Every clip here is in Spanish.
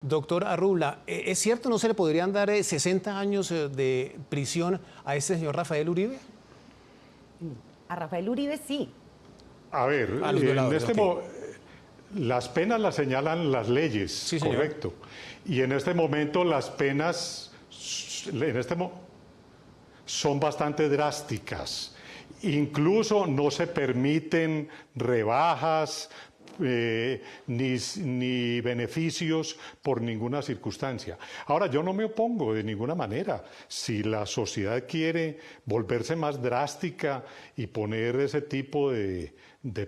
Doctor Arrula, ¿es cierto no se le podrían dar 60 años de prisión a este señor Rafael Uribe? A Rafael Uribe sí. A ver, A los violadores, las penas las señalan las leyes, sí, señor. correcto. Y en este momento las penas son bastante drásticas. Incluso no se permiten rebajas, ni beneficios por ninguna circunstancia. Ahora, yo no me opongo de ninguna manera. Si la sociedad quiere volverse más drástica y poner ese tipo de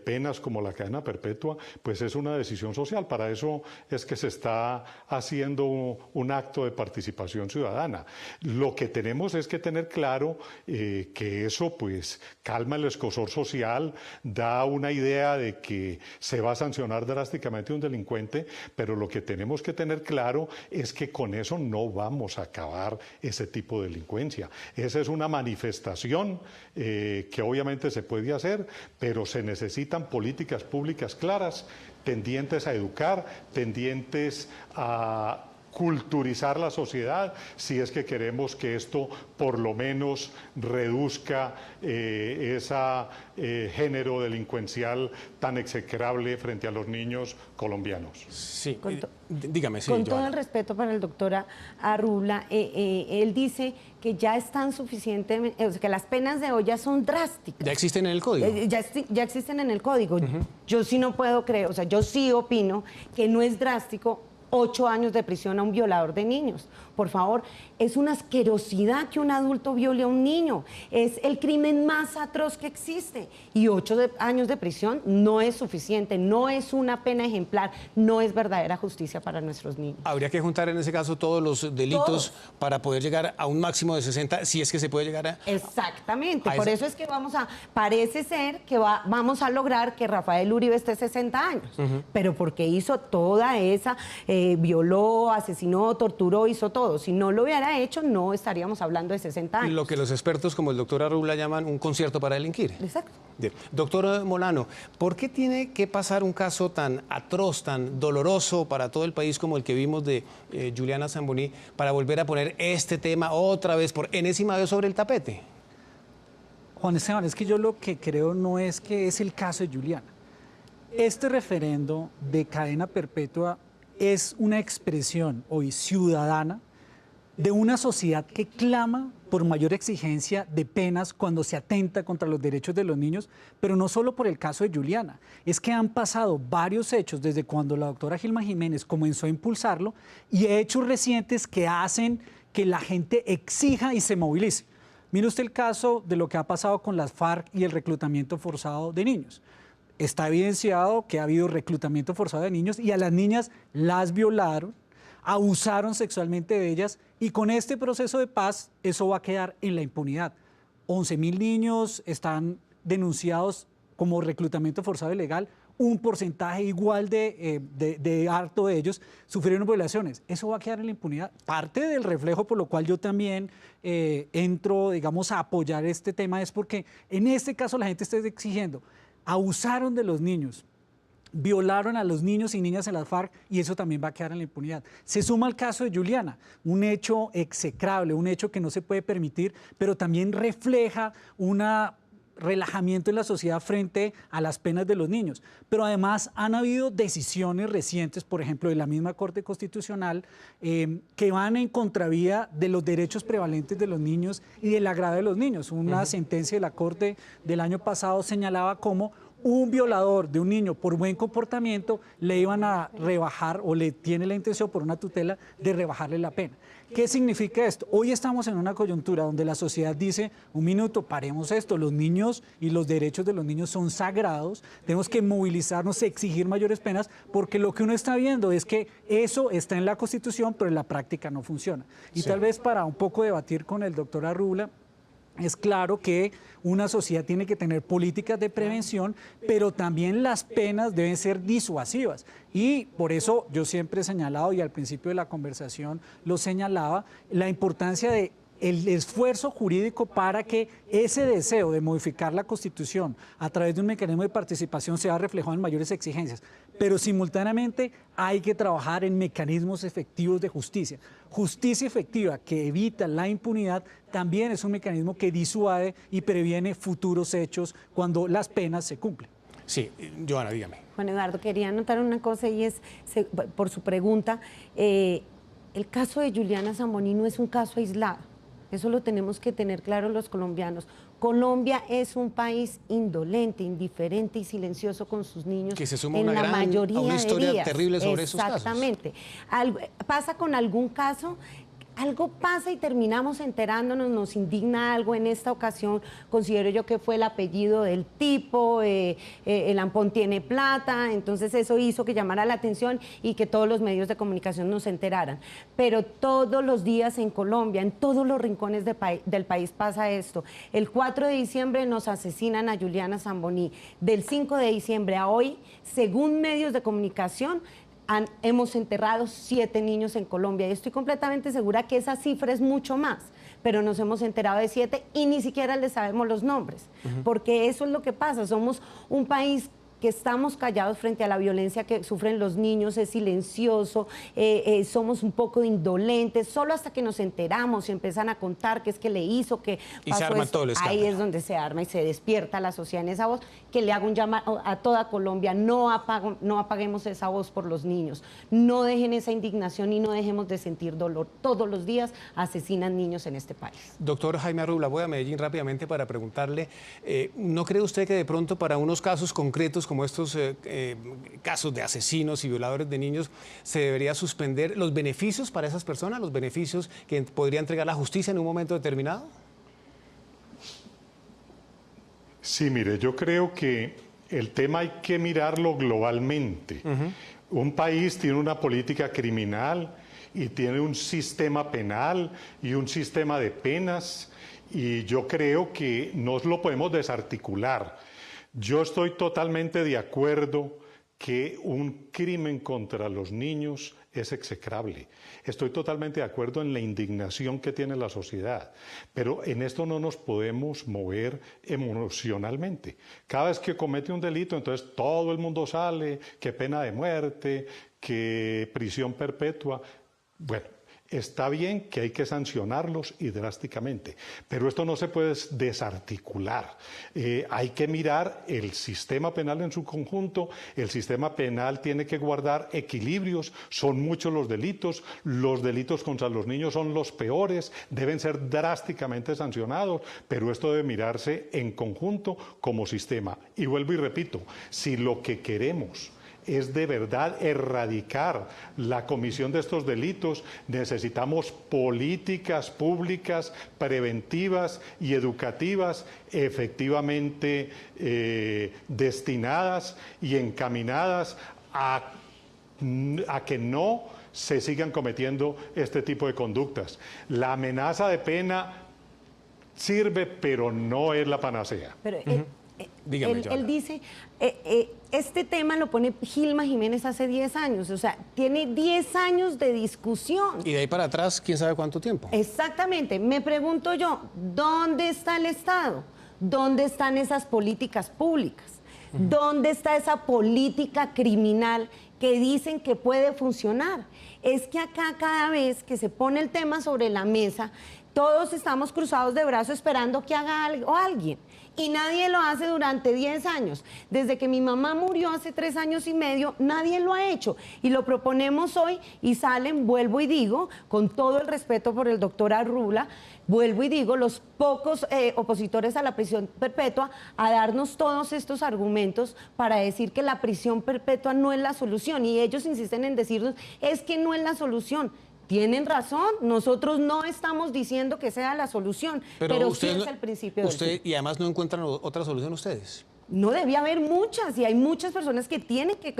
penas como la cadena perpetua, pues es una decisión social. Para eso es que se está haciendo un acto de participación ciudadana. Lo que tenemos es que tener claro que eso pues calma el escozor social, da una idea de que se va a sancionar drásticamente a un delincuente, pero lo que tenemos que tener claro es que con eso no vamos a acabar ese tipo de delincuencia. Esa es una manifestación que obviamente se puede hacer, pero se necesitan políticas públicas claras, tendientes a educar, tendientes a culturizar la sociedad, si es que queremos que esto por lo menos reduzca ese género delincuencial tan execrable frente a los niños colombianos. Sí, dígame. Sí, con Johanna. todo el respeto para el doctor Arrula, él dice que ya están suficientemente, o sea, que las penas de hoy ya son drásticas. ¿Ya existen en el código? Ya existen en el código. Yo sí no puedo creer, o sea, yo sí opino que no es drástico 8 años de prisión a un violador de niños. Por favor, es una asquerosidad que un adulto viole a un niño. Es el crimen más atroz que existe. Y 8 años de prisión no es suficiente, no es una pena ejemplar, no es verdadera justicia para nuestros niños. Habría que juntar en ese caso todos los delitos para poder llegar a un máximo de 60, si es que se puede llegar a... Exactamente, por eso es que parece ser que vamos a lograr que Rafael Uribe esté 60 años, pero porque hizo toda esa, violó, asesinó, torturó, hizo todo. Si no lo hubiera hecho, no estaríamos hablando de 60 años. Lo que los expertos como el doctor Arrula llaman un concierto para delinquir. Exacto. Bien. Doctor Molano, ¿por qué tiene que pasar un caso tan atroz, tan doloroso para todo el país como el que vimos de Juliana Zamboní para volver a poner este tema otra vez por enésima vez sobre el tapete? Juan Esteban, es que yo lo que creo no es que es el caso de Juliana. Este referendo de cadena perpetua es una expresión hoy ciudadana de una sociedad que clama por mayor exigencia de penas cuando se atenta contra los derechos de los niños, pero no solo por el caso de Juliana, es que han pasado varios hechos desde cuando la doctora Gilma Jiménez comenzó a impulsarlo y hechos recientes que hacen que la gente exija y se movilice. Mire usted el caso de lo que ha pasado con las FARC y el reclutamiento forzado de niños. Está evidenciado que ha habido reclutamiento forzado de niños y a las niñas las violaron, abusaron sexualmente de ellas y con este proceso de paz eso va a quedar en la impunidad. 11.000 niños están denunciados como reclutamiento forzado ilegal, un porcentaje igual de harto de ellos sufrieron violaciones. Eso va a quedar en la impunidad. Parte del reflejo por lo cual yo también entro, digamos, a apoyar este tema es porque en este caso la gente está exigiendo, abusaron de los niños, violaron a los niños y niñas en las FARC y eso también va a quedar en la impunidad. Se suma al caso de Juliana, un hecho execrable, un hecho que no se puede permitir, pero también refleja un relajamiento en la sociedad frente a las penas de los niños. Pero además han habido decisiones recientes, por ejemplo, de la misma Corte Constitucional, que van en contravía de los derechos prevalentes de los niños y del agrado de los niños. Una sentencia de la Corte del año pasado señalaba cómo un violador de un niño por buen comportamiento le iban a rebajar o le tiene la intención por una tutela de rebajarle la pena. ¿Qué significa esto? Hoy estamos en una coyuntura donde la sociedad dice, un minuto, paremos esto, los niños y los derechos de los niños son sagrados, tenemos que movilizarnos, exigir mayores penas, porque lo que uno está viendo es que eso está en la Constitución, pero en la práctica no funciona. Y tal vez para un poco debatir con el doctor Arrula, es claro que una sociedad tiene que tener políticas de prevención, pero también las penas deben ser disuasivas. Y por eso yo siempre he señalado, y al principio de la conversación lo señalaba, la importancia de el esfuerzo jurídico para que ese deseo de modificar la Constitución a través de un mecanismo de participación sea reflejado en mayores exigencias. pero simultáneamente hay que trabajar en mecanismos efectivos de justicia. Justicia efectiva que evita la impunidad también es un mecanismo que disuade y previene futuros hechos cuando las penas se cumplen. Sí, Johanna, dígame. Juan Eduardo, quería anotar una cosa y es, por su pregunta, el caso de Juliana Zamboni no es un caso aislado. Eso lo tenemos que tener claro los colombianos. Colombia es un país indolente, indiferente y silencioso con sus niños que se suma en la mayoría a una historia de días. terrible sobre esos casos. Exactamente. Pasa con algún caso. Algo pasa y terminamos enterándonos, nos indigna algo. En esta ocasión considero yo que fue el apellido del tipo, el ampón tiene plata, entonces eso hizo que llamara la atención y que todos los medios de comunicación nos enteraran. Pero todos los días en Colombia, en todos los rincones del país pasa esto. El 4 de diciembre nos asesinan a Juliana Zamboni. Del 5 de diciembre a hoy, según medios de comunicación, hemos enterrado 7 niños en Colombia y estoy completamente segura que esa cifra es mucho más, pero nos hemos enterado de 7 y ni siquiera les sabemos los nombres, porque eso es lo que pasa. Somos un país que estamos callados frente a la violencia que sufren los niños, es silencioso, somos un poco indolentes, solo hasta que nos enteramos y empiezan a contar qué es que le hizo, que pasó. Y se arma todo el escándalo. Ahí es donde se arma y se despierta la sociedad en esa voz, que le hago un llamado a toda Colombia: no apaguemos esa voz por los niños, no dejen esa indignación y no dejemos de sentir dolor. Todos los días asesinan niños en este país. Doctor Jaime Arrubla, voy a Medellín rápidamente para preguntarle, ¿no cree usted que de pronto para unos casos concretos como estos casos de asesinos y violadores de niños se debería suspender los beneficios para esas personas, los beneficios que podría entregar la justicia en un momento determinado? Sí, mire, yo creo que el tema hay que mirarlo globalmente. Un país tiene una política criminal y tiene un sistema penal y un sistema de penas, y yo creo que no lo podemos desarticular. Yo estoy totalmente de acuerdo que un crimen contra los niños es execrable. Estoy totalmente de acuerdo en la indignación que tiene la sociedad, pero en esto no nos podemos mover emocionalmente. Cada vez que comete un delito, entonces todo el mundo sale, que pena de muerte, que prisión perpetua. Bueno, está bien que hay que sancionarlos y drásticamente, pero esto no se puede desarticular. Hay que mirar el sistema penal en su conjunto. El sistema penal tiene que guardar equilibrios. Son muchos los delitos contra los niños son los peores, deben ser drásticamente sancionados, pero esto debe mirarse en conjunto como sistema. Y vuelvo y repito, si lo que queremos es de verdad erradicar la comisión de estos delitos, necesitamos políticas públicas preventivas y educativas efectivamente destinadas y encaminadas a que no se sigan cometiendo este tipo de conductas. La amenaza de pena sirve, pero no es la panacea. Pero Dígame, él dice, este tema lo pone Gilma Jiménez hace 10 años, o sea, tiene 10 años de discusión. Y de ahí para atrás, quién sabe cuánto tiempo. Exactamente, me pregunto yo, ¿dónde está el Estado? ¿Dónde están esas políticas públicas? ¿Dónde está esa política criminal que dicen que puede funcionar? Es que acá cada vez que se pone el tema sobre la mesa, todos estamos cruzados de brazos esperando que haga algo alguien. Y nadie lo hace durante 10 años. Desde que mi mamá murió hace 3 años y medio, nadie lo ha hecho. Y lo proponemos hoy y salen, vuelvo y digo, con todo el respeto por el doctor Arrubla, vuelvo y digo, los pocos opositores a la prisión perpetua, a darnos todos estos argumentos para decir que la prisión perpetua no es la solución. Y ellos insisten en decirnos, es que no es la solución. Tienen razón, nosotros no estamos diciendo que sea la solución, pero sí es el principio del fin. Y además no encuentran otra solución ustedes. No, debía haber muchas, y hay muchas personas que tienen que...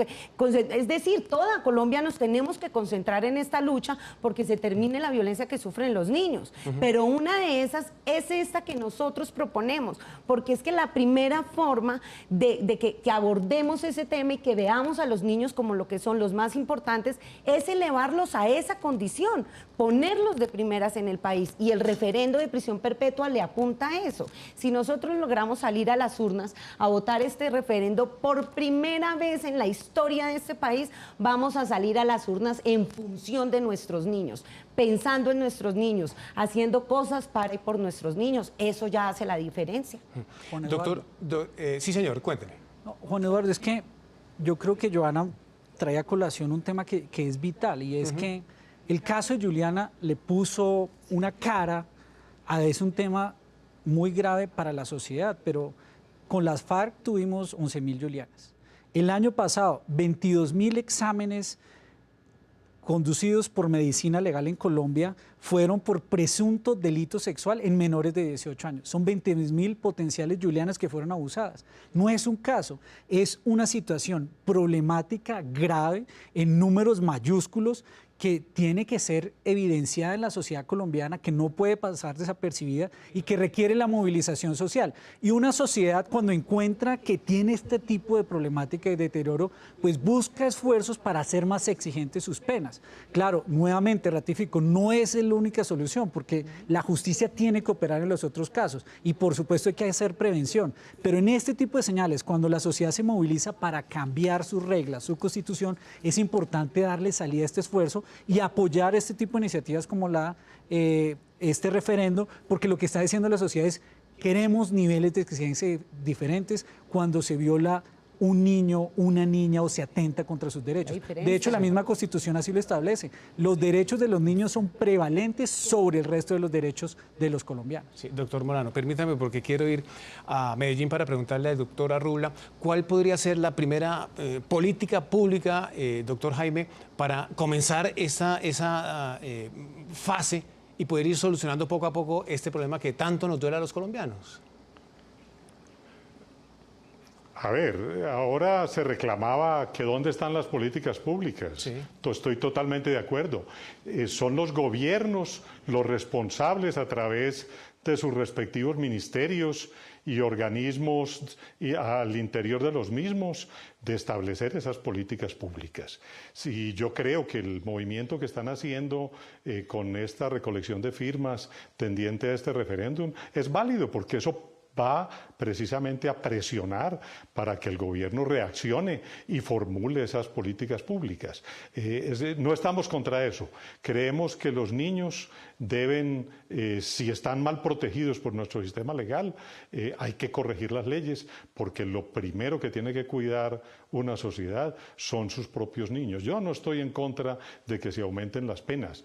Es decir, toda Colombia nos tenemos que concentrar en esta lucha porque se termine la violencia que sufren los niños. Pero una de esas es esta que nosotros proponemos, porque es que la primera forma de que abordemos ese tema y que veamos a los niños como lo que son los más importantes es elevarlos a esa condición, ponerlos de primeras en el país, y el referendo de prisión perpetua le apunta a eso. Si nosotros logramos salir a las urnas a votar votar este referendo, por primera vez en la historia de este país, vamos a salir a las urnas en función de nuestros niños, pensando en nuestros niños, haciendo cosas para y por nuestros niños. Eso ya hace la diferencia. Juan Doctor, Eduardo. sí señor, cuénteme. No, Juan Eduardo, es que yo creo que Joana trae a colación un tema que es vital, y es que el caso de Juliana le puso una cara a es un tema muy grave para la sociedad, pero con las FARC tuvimos 11.000 Julianas. El año pasado, 22.000 exámenes conducidos por medicina legal en Colombia fueron por presunto delito sexual en menores de 18 años. Son 20.000 potenciales Julianas que fueron abusadas. No es un caso, es una situación problemática, grave, en números mayúsculos, que tiene que ser evidenciada en la sociedad colombiana, que no puede pasar desapercibida y que requiere la movilización social. Y una sociedad, cuando encuentra que tiene este tipo de problemática y deterioro, pues busca esfuerzos para hacer más exigentes sus penas. Claro, nuevamente ratifico, no es la única solución, porque la justicia tiene que operar en los otros casos y por supuesto hay que hacer prevención. Pero en este tipo de señales, cuando la sociedad se moviliza para cambiar sus reglas, su constitución, es importante darle salida a este esfuerzo y apoyar este tipo de iniciativas como este referendo, porque lo que está diciendo la sociedad es: queremos niveles de exigencia diferentes cuando se viola un niño, una niña o se atenta contra sus derechos. De hecho, la misma Constitución así lo establece. Los derechos de los niños son prevalentes sobre el resto de los derechos de los colombianos. Sí, doctor Molano, permítame, porque quiero ir a Medellín para preguntarle al doctor Arrula cuál podría ser la primera política pública, doctor Jaime, para comenzar esa fase y poder ir solucionando poco a poco este problema que tanto nos duele a los colombianos. A ver, ahora se reclamaba que dónde están las políticas públicas. Sí. Estoy totalmente de acuerdo. Son los gobiernos los responsables, a través de sus respectivos ministerios y organismos y al interior de los mismos, de establecer esas políticas públicas. Sí, yo creo que el movimiento que están haciendo con esta recolección de firmas tendiente a este referéndum es válido, porque eso va precisamente a presionar para que el gobierno reaccione y formule esas políticas públicas. No estamos contra eso. Creemos que los niños deben, si están mal protegidos por nuestro sistema legal, hay que corregir las leyes, porque lo primero que tiene que cuidar una sociedad son sus propios niños. Yo no estoy en contra de que se aumenten las penas,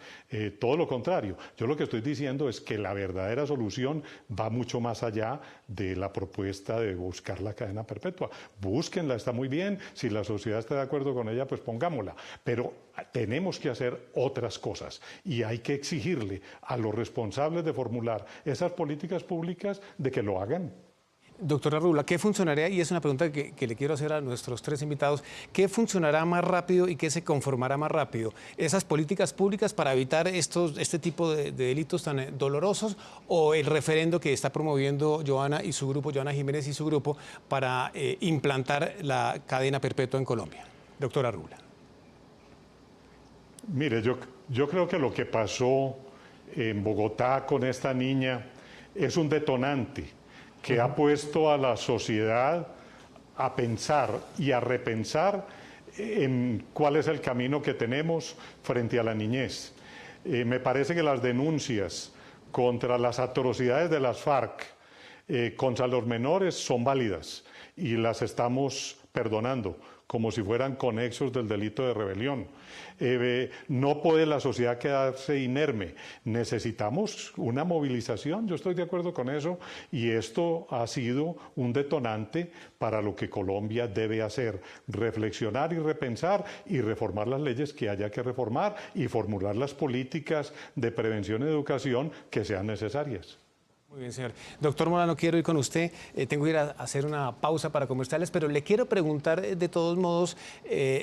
todo lo contrario. Yo lo que estoy diciendo es que la verdadera solución va mucho más allá de la propuesta de buscar la cadena perpetua. Búsquenla, está muy bien. Si la sociedad está de acuerdo con ella, pues pongámosla. Pero tenemos que hacer otras cosas y hay que exigirle a los responsables de formular esas políticas públicas de que lo hagan. Doctora Arrula, ¿qué funcionaría? Y es una pregunta que le quiero hacer a nuestros tres invitados. ¿Qué funcionará más rápido y qué se conformará más rápido? ¿Esas políticas públicas para evitar este tipo de delitos tan dolorosos, o el referendo que está promoviendo Joana y su grupo, Joana Jiménez y su grupo, para implantar la cadena perpetua en Colombia? Doctora Arrula. Mire, yo creo que lo que pasó en Bogotá con esta niña es un detonante que ha puesto a la sociedad a pensar y a repensar en cuál es el camino que tenemos frente a la niñez. Me parece que las denuncias contra las atrocidades de las FARC contra los menores son válidas y las estamos perdonando, como si fueran conexos del delito de rebelión. No puede la sociedad quedarse inerme. Necesitamos una movilización, yo estoy de acuerdo con eso, y esto ha sido un detonante para lo que Colombia debe hacer: reflexionar y repensar y reformar las leyes que haya que reformar y formular las políticas de prevención y educación que sean necesarias. Muy bien, señor. Doctor Molano, quiero ir con usted. Tengo que ir a hacer una pausa para comerciales, pero le quiero preguntar de todos modos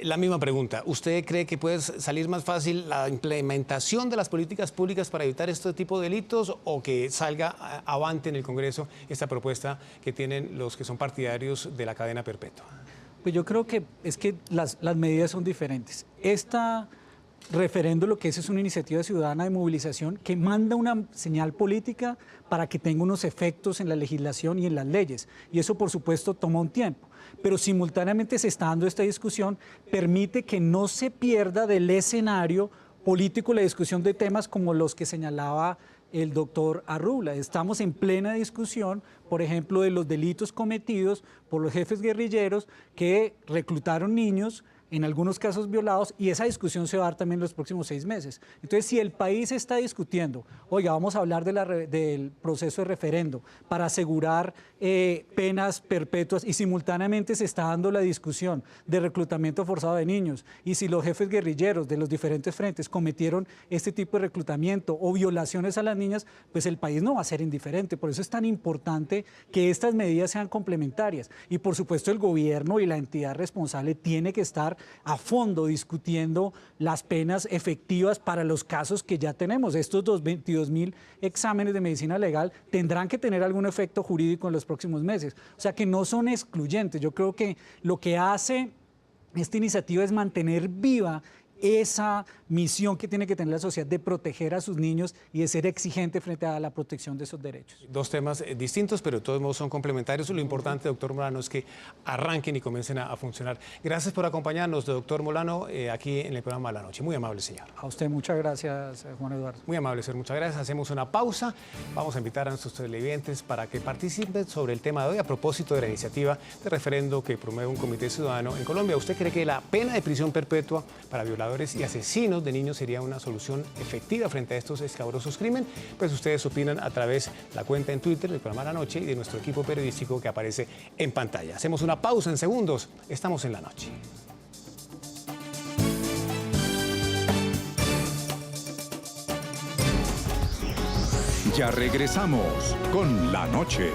la misma pregunta. ¿Usted cree que puede salir más fácil la implementación de las políticas públicas para evitar este tipo de delitos, o que salga avante en el Congreso esta propuesta que tienen los que son partidarios de la cadena perpetua? Pues yo creo que las medidas son diferentes. Esta referendo lo que es una iniciativa ciudadana de movilización que manda una señal política para que tenga unos efectos en la legislación y en las leyes. Y eso, por supuesto, toma un tiempo. Pero simultáneamente se está dando esta discusión, permite que no se pierda del escenario político la discusión de temas como los que señalaba el doctor Arrula. Estamos en plena discusión, por ejemplo, de los delitos cometidos por los jefes guerrilleros que reclutaron niños, en algunos casos violados, y esa discusión se va a dar también en los próximos 6 meses. Entonces, si el país está discutiendo, oiga, vamos a hablar del proceso de referendo para asegurar penas perpetuas, y simultáneamente se está dando la discusión de reclutamiento forzado de niños, y si los jefes guerrilleros de los diferentes frentes cometieron este tipo de reclutamiento o violaciones a las niñas, pues el país no va a ser indiferente. Por eso es tan importante que estas medidas sean complementarias. Y por supuesto el gobierno y la entidad responsable tiene que estar a fondo discutiendo las penas efectivas para los casos que ya tenemos. Estos 22.000 exámenes de medicina legal tendrán que tener algún efecto jurídico en los próximos meses. O sea que no son excluyentes. Yo creo que lo que hace esta iniciativa es mantener viva esa misión que tiene que tener la sociedad de proteger a sus niños y de ser exigente frente a la protección de esos derechos. Dos temas distintos, pero de todos modos son complementarios. Lo importante, doctor Molano, es que arranquen y comiencen a funcionar. Gracias por acompañarnos, doctor Molano, aquí en el programa de la noche. Muy amable, señor. A usted muchas gracias, Juan Eduardo. Muy amable, señor. Muchas gracias. Hacemos una pausa. Vamos a invitar a nuestros televidentes para que participen sobre el tema de hoy a propósito de la iniciativa de referendo que promueve un comité ciudadano en Colombia. ¿Usted cree que la pena de prisión perpetua para violadores y asesinos de niños sería una solución efectiva frente a estos escabrosos crímenes? Pues ustedes opinan a través de la cuenta en Twitter del programa La Noche y de nuestro equipo periodístico que aparece en pantalla. Hacemos una pausa en segundos. Estamos en La Noche. Ya regresamos con La Noche.